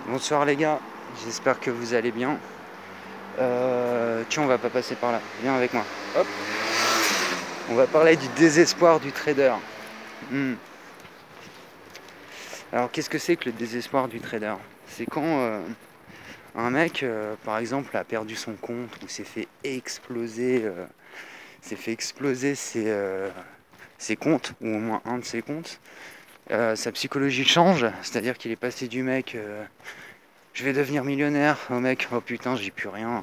Bonsoir les gars, j'espère que vous allez bien. Tiens, on va pas passer par là, viens avec moi. Hop, on va parler du désespoir du trader. Hmm. Alors qu'est-ce que c'est que le désespoir du trader? C'est quand un mec, par exemple, a perdu son compte ou s'est fait exploser ses comptes, ou au moins un de ses comptes. Sa psychologie change, c'est-à-dire qu'il est passé du mec je vais devenir millionnaire au mec oh putain j'ai plus rien.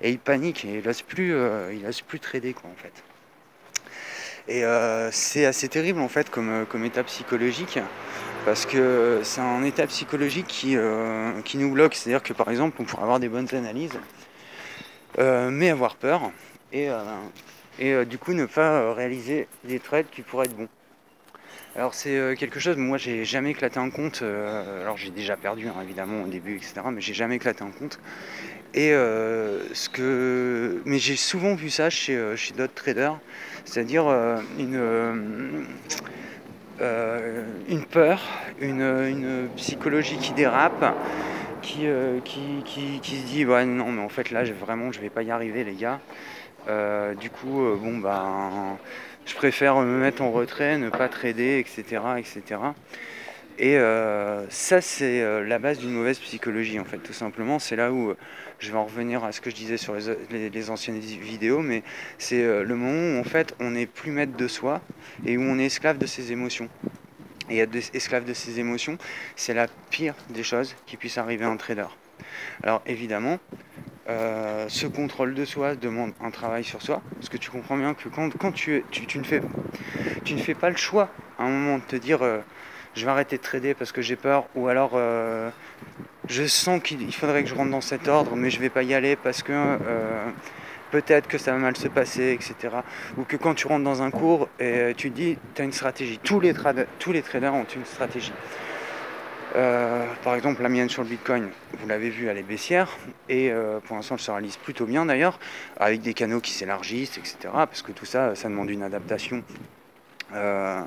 Et il panique et il ose plus trader quoi en fait. Et c'est assez terrible en fait comme état psychologique parce que c'est un état psychologique qui nous bloque. C'est-à-dire que par exemple on pourrait avoir des bonnes analyses mais avoir peur et du coup ne pas réaliser des trades qui pourraient être bons. Alors c'est quelque chose, moi j'ai jamais éclaté un compte, alors j'ai déjà perdu hein, évidemment au début etc. Mais j'ai jamais éclaté un compte. Et mais j'ai souvent vu ça chez d'autres traders, c'est-à-dire une peur, une psychologie qui dérape, qui se dit ouais non mais en fait là vraiment je vais pas y arriver les gars. Du coup bon bah je préfère me mettre en retrait, ne pas trader, etc. etc. Et ça, c'est la base d'une mauvaise psychologie, en fait, tout simplement. C'est là où je vais en revenir à ce que je disais sur les anciennes vidéos, mais c'est le moment où, en fait, on n'est plus maître de soi et où on est esclave de ses émotions. Et être esclave de ses émotions, c'est la pire des choses qui puisse arriver à un trader. Alors, évidemment, ce contrôle de soi demande un travail sur soi, parce que tu comprends bien que quand tu ne fais pas le choix à un moment de te dire je vais arrêter de trader parce que j'ai peur, ou alors je sens qu'il faudrait que je rentre dans cet ordre mais je vais pas y aller parce que peut-être que ça va mal se passer, etc. Ou que quand tu rentres dans un cours et tu te dis tu as une stratégie, tous les traders ont une stratégie. Par exemple la mienne sur le Bitcoin, vous l'avez vu, elle est baissière et pour l'instant elle se réalise plutôt bien d'ailleurs, avec des canaux qui s'élargissent, etc. Parce que tout ça, ça demande une adaptation euh,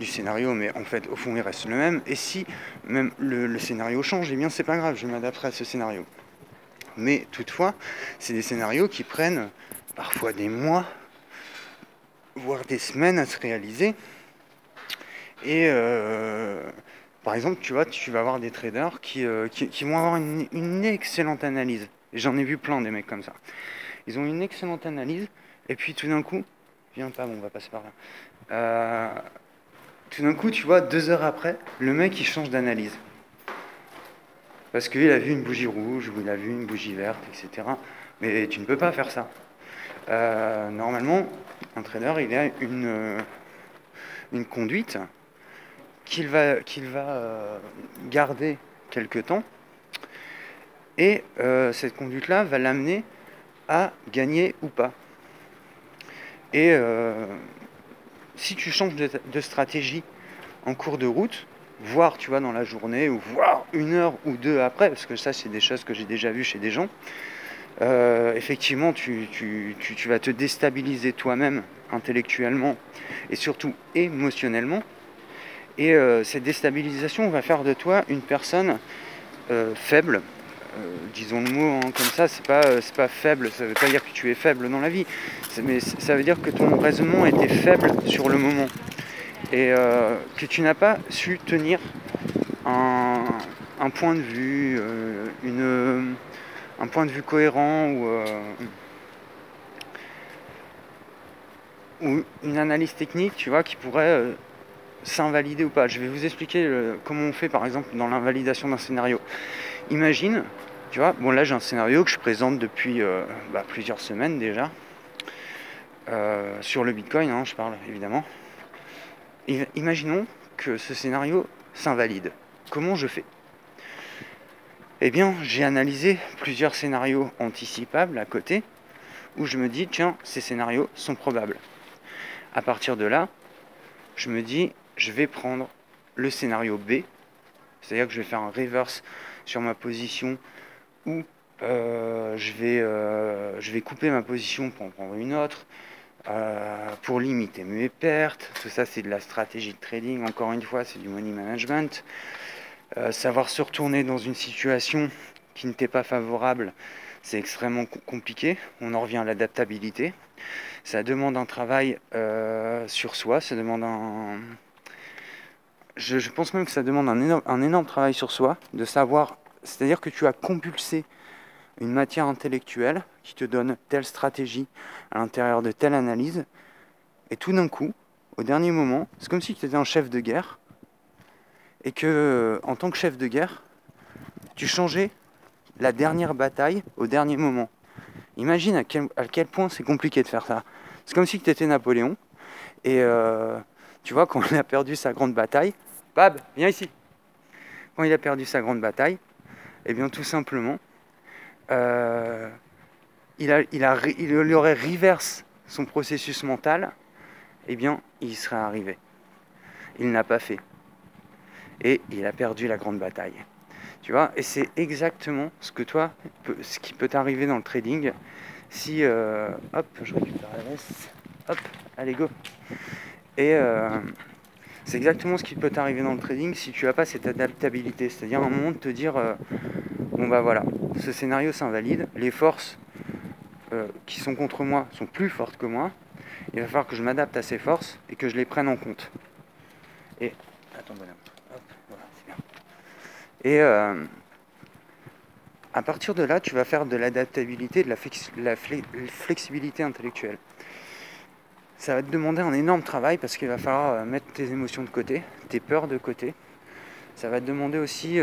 du scénario, mais en fait au fond il reste le même. Et si même le scénario change, eh bien c'est pas grave, je m'adapterai à ce scénario. Mais toutefois, c'est des scénarios qui prennent parfois des mois, voire des semaines à se réaliser. Et par exemple, tu vois, tu vas avoir des traders qui vont avoir une excellente analyse. J'en ai vu plein des mecs comme ça. Ils ont une excellente analyse, et puis tout d'un coup, viens pas, bon, on va passer par là. Tout d'un coup, tu vois, 2 heures après, le mec il change d'analyse. Parce qu'il a vu une bougie rouge ou il a vu une bougie verte, etc. Mais tu ne peux pas faire ça. Normalement, un trader, il a une conduite qu'il va garder quelque temps. Et cette conduite-là va l'amener à gagner ou pas. Et si tu changes de stratégie en cours de route, voire tu vois dans la journée, ou voire 1 heure ou 2 après, parce que ça c'est des choses que j'ai déjà vues chez des gens, effectivement tu vas te déstabiliser toi-même intellectuellement et surtout émotionnellement. Et cette déstabilisation va faire de toi une personne faible. Disons le mot hein, comme ça, c'est pas faible, ça veut pas dire que tu es faible dans la vie, mais ça veut dire que ton raisonnement était faible sur le moment et que tu n'as pas su tenir un, un point de vue, un point de vue cohérent ou une analyse technique, tu vois, qui pourrait s'invalider ou pas. Je vais vous expliquer comment on fait par exemple dans l'invalidation d'un scénario. Imagine, tu vois, bon là j'ai un scénario que je présente depuis plusieurs semaines déjà, sur le Bitcoin, hein, je parle évidemment. Imaginons que ce scénario s'invalide. Comment je fais? Eh bien, j'ai analysé plusieurs scénarios anticipables à côté, où je me dis, tiens, ces scénarios sont probables. À partir de là, je me dis, je vais prendre le scénario B, c'est-à-dire que je vais faire un reverse sur ma position, où je vais couper ma position pour en prendre une autre, pour limiter mes pertes. Tout ça, c'est de la stratégie de trading, encore une fois, c'est du money management. Savoir se retourner dans une situation qui ne t'est pas favorable, c'est extrêmement compliqué. On en revient à l'adaptabilité. Ça demande un travail sur soi, ça demande un... Je pense même que ça demande un énorme travail sur soi, de savoir, c'est-à-dire que tu as compulsé une matière intellectuelle qui te donne telle stratégie à l'intérieur de telle analyse, et tout d'un coup, au dernier moment, c'est comme si tu étais un chef de guerre, et que, en tant que chef de guerre, tu changeais la dernière bataille au dernier moment. Imagine à quel point c'est compliqué de faire ça. C'est comme si tu étais Napoléon, et tu vois, quand il a perdu sa grande bataille, Bab, viens ici. Quand il a perdu sa grande bataille, eh bien tout simplement, euh, il aurait reverse son processus mental, eh bien il serait arrivé. Il n'a pas fait. Et il a perdu la grande bataille. Tu vois, et c'est exactement ce qui peut t'arriver dans le trading. Si, hop, je récupère la veste, hop, allez go. Et c'est exactement ce qui peut t'arriver dans le trading si tu n'as pas cette adaptabilité. C'est-à-dire à un moment de te dire, bon bah voilà, ce scénario s'invalide, les forces qui sont contre moi sont plus fortes que moi, il va falloir que je m'adapte à ces forces et que je les prenne en compte. Et, attends bonhomme, hop, voilà, c'est bien. Et à partir de là, tu vas faire de l'adaptabilité, de la flexibilité intellectuelle. Ça va te demander un énorme travail parce qu'il va falloir mettre tes émotions de côté, tes peurs de côté. Ça va te demander aussi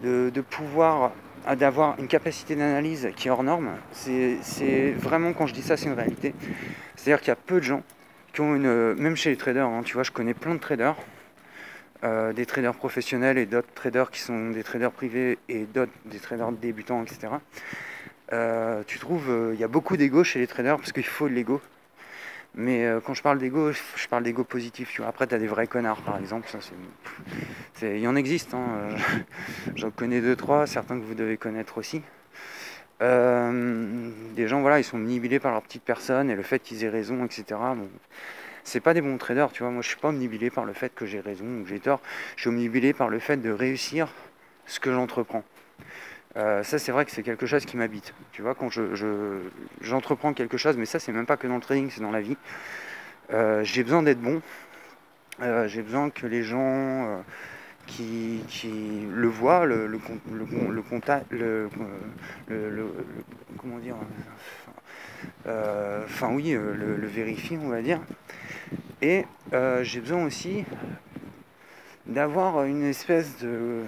de pouvoir, d'avoir une capacité d'analyse qui est hors norme. C'est vraiment, quand je dis ça, c'est une réalité. C'est-à-dire qu'il y a peu de gens qui ont même chez les traders, hein, tu vois, je connais plein de traders, des traders professionnels et d'autres traders qui sont des traders privés et d'autres des traders débutants, etc. Tu trouves, il y a beaucoup d'ego chez les traders parce qu'il faut de l'ego. Mais quand je parle d'ego, je parle d'ego positif. Tu vois. Après, tu as des vrais connards, par exemple. Ça, il y en existe. Hein. J'en connais 2-3, certains que vous devez connaître aussi. Des gens, voilà, ils sont omnibilés par leur petite personne et le fait qu'ils aient raison, etc. Bon, c'est pas des bons traders, tu vois. Moi, je suis pas omnibilé par le fait que j'ai raison ou que j'ai tort. Je suis omnibilé par le fait de réussir ce que j'entreprends. Ça, c'est vrai que c'est quelque chose qui m'habite. Tu vois, quand j'entreprends quelque chose, mais ça, c'est même pas que dans le trading, c'est dans la vie. J'ai besoin d'être bon. J'ai besoin que les gens qui le voient, le contact, comment dire, enfin oui, le vérifient, on va dire. Et j'ai besoin aussi d'avoir une espèce de,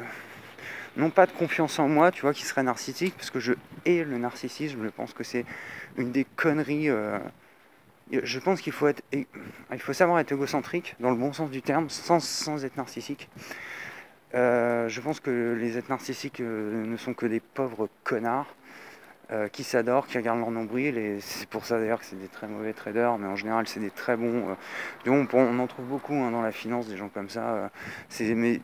non pas de confiance en moi, tu vois, qui serait narcissique, parce que je hais le narcissisme, je pense que c'est une des conneries. Je pense qu'il faut savoir être égocentrique, dans le bon sens du terme, sans être narcissique. Je pense que les êtres narcissiques ne sont que des pauvres connards qui s'adorent, qui regardent leur nombril, et c'est pour ça d'ailleurs que c'est des très mauvais traders, mais en général c'est des très bons. On en trouve beaucoup hein, dans la finance, des gens comme ça. Mais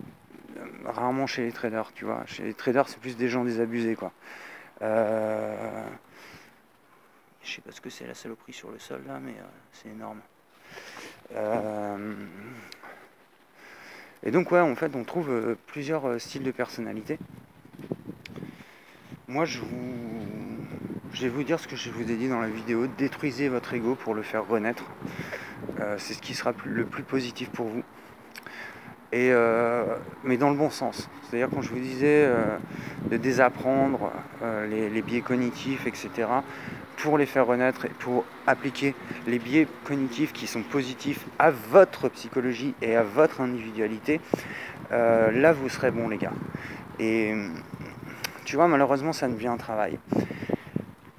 rarement chez les traders, tu vois. Chez les traders, c'est plus des gens désabusés, quoi. Je sais pas ce que c'est la saloperie sur le sol là, mais c'est énorme. Et donc ouais, en fait, on trouve plusieurs styles de personnalité. Moi, je vais vous dire ce que je vous ai dit dans la vidéo. Détruisez votre ego pour le faire renaître. C'est ce qui sera le plus positif pour vous. Mais dans le bon sens. C'est-à-dire quand je vous disais de désapprendre les biais cognitifs, etc., pour les faire renaître et pour appliquer les biais cognitifs qui sont positifs à votre psychologie et à votre individualité, là vous serez bons les gars. Et tu vois, malheureusement ça devient un travail.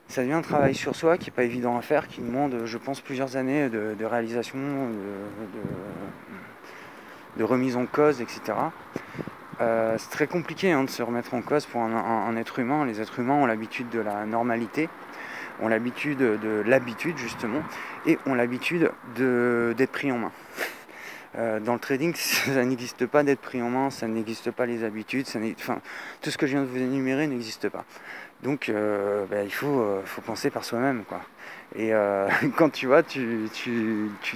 Ça devient un travail sur soi qui n'est pas évident à faire, qui demande, je pense, plusieurs années de réalisation, de remise en cause, etc. C'est très compliqué hein, de se remettre en cause pour un être humain. Les êtres humains ont l'habitude de la normalité, ont l'habitude de l'habitude justement, et ont l'habitude d'être pris en main. Dans le trading, ça n'existe pas d'être pris en main, ça n'existe pas les habitudes, tout ce que je viens de vous énumérer n'existe pas. Donc il faut penser par soi-même, quoi. Et quand tu vois, tu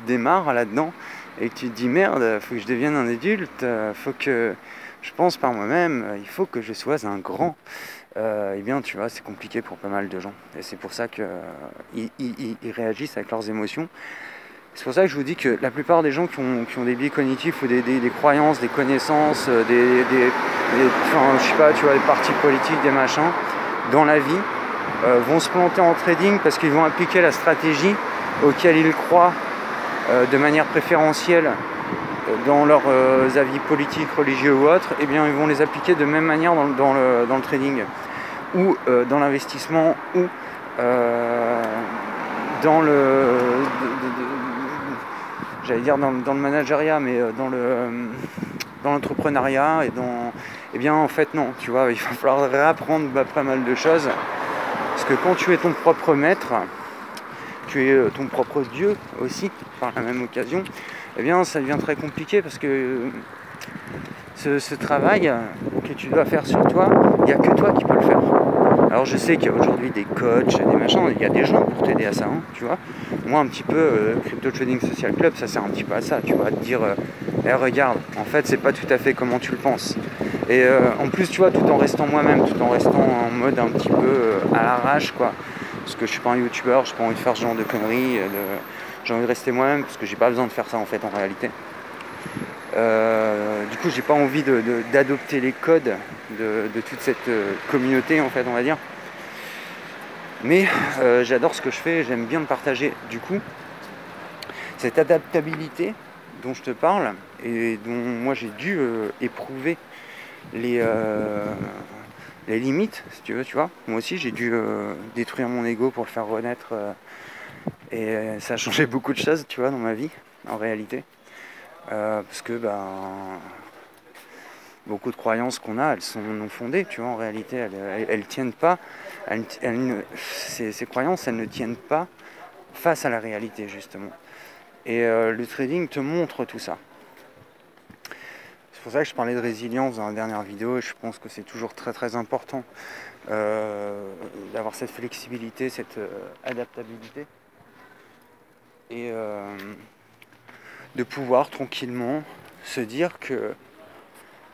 démarres là-dedans et que tu te dis merde, faut que je devienne un adulte, faut que je pense par moi-même, il faut que je sois un grand. Eh bien, tu vois, c'est compliqué pour pas mal de gens. Et c'est pour ça qu'ils réagissent avec leurs émotions. C'est pour ça que je vous dis que la plupart des gens qui ont des biais cognitifs ou des croyances, des connaissances, enfin, je sais pas, tu vois, des partis politiques, des machins, dans la vie, vont se planter en trading parce qu'ils vont appliquer la stratégie auquel ils croient de manière préférentielle dans leurs avis politiques, religieux ou autres. Eh bien, ils vont les appliquer de même manière dans le trading ou dans l'investissement ou dans le... j'allais dire dans le managériat, mais dans l'entrepreneuriat et dans... Eh bien, en fait, non, tu vois, il va falloir réapprendre pas mal de choses. Parce que quand tu es ton propre maître, tu es ton propre Dieu aussi, par la même occasion, eh bien, ça devient très compliqué parce que ce travail que tu dois faire sur toi, il n'y a que toi qui peux le faire. Alors je sais qu'il y a aujourd'hui des coachs, des machins, il y a des gens pour t'aider à ça, hein, tu vois. Moi un petit peu, Crypto Trading Social Club, ça sert un petit peu à ça, tu vois, à te dire, regarde, en fait c'est pas tout à fait comment tu le penses. Et en plus, tu vois, tout en restant moi-même, tout en restant en mode un petit peu à l'arrache, quoi. Parce que je suis pas un youtubeur, j'ai pas envie de faire ce genre de conneries, j'ai envie de rester moi-même parce que j'ai pas besoin de faire ça en fait en réalité. Du coup, j'ai pas envie d'adopter les codes de toute cette communauté en fait, on va dire. Mais j'adore ce que je fais, j'aime bien le partager. Du coup, cette adaptabilité dont je te parle et dont moi j'ai dû éprouver les limites, si tu veux, tu vois. Moi aussi, j'ai dû détruire mon ego pour le faire renaître. Et ça a changé beaucoup de choses, tu vois, dans ma vie, en réalité. Parce que beaucoup de croyances qu'on a, elles sont non fondées, tu vois, en réalité, elles tiennent pas, ces croyances, elles ne tiennent pas face à la réalité, justement. Et le trading te montre tout ça. C'est pour ça que je parlais de résilience dans la dernière vidéo, et je pense que c'est toujours très très important d'avoir cette flexibilité, cette adaptabilité, et de pouvoir tranquillement se dire que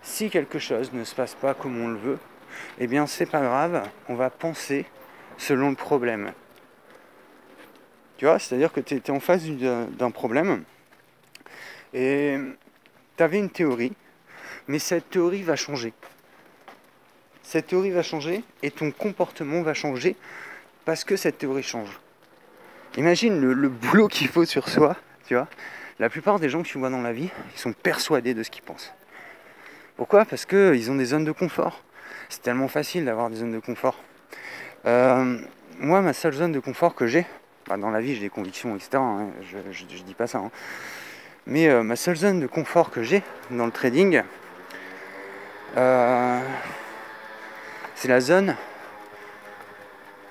si quelque chose ne se passe pas comme on le veut, eh bien c'est pas grave, on va penser selon le problème. Tu vois, c'est-à-dire que tu es en face d'un problème et tu avais une théorie, mais cette théorie va changer. Cette théorie va changer et ton comportement va changer parce que cette théorie change. Imagine le boulot qu'il faut sur soi, tu vois. La plupart des gens que tu vois dans la vie, ils sont persuadés de ce qu'ils pensent. Pourquoi ? Parce qu'ils ont des zones de confort. C'est tellement facile d'avoir des zones de confort. Moi, ma seule zone de confort que j'ai, dans la vie j'ai des convictions, etc. Hein, je dis pas ça. Hein, mais ma seule zone de confort que j'ai dans le trading, c'est la zone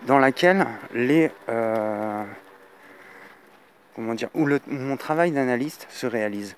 dans laquelle où mon travail d'analyste se réalise.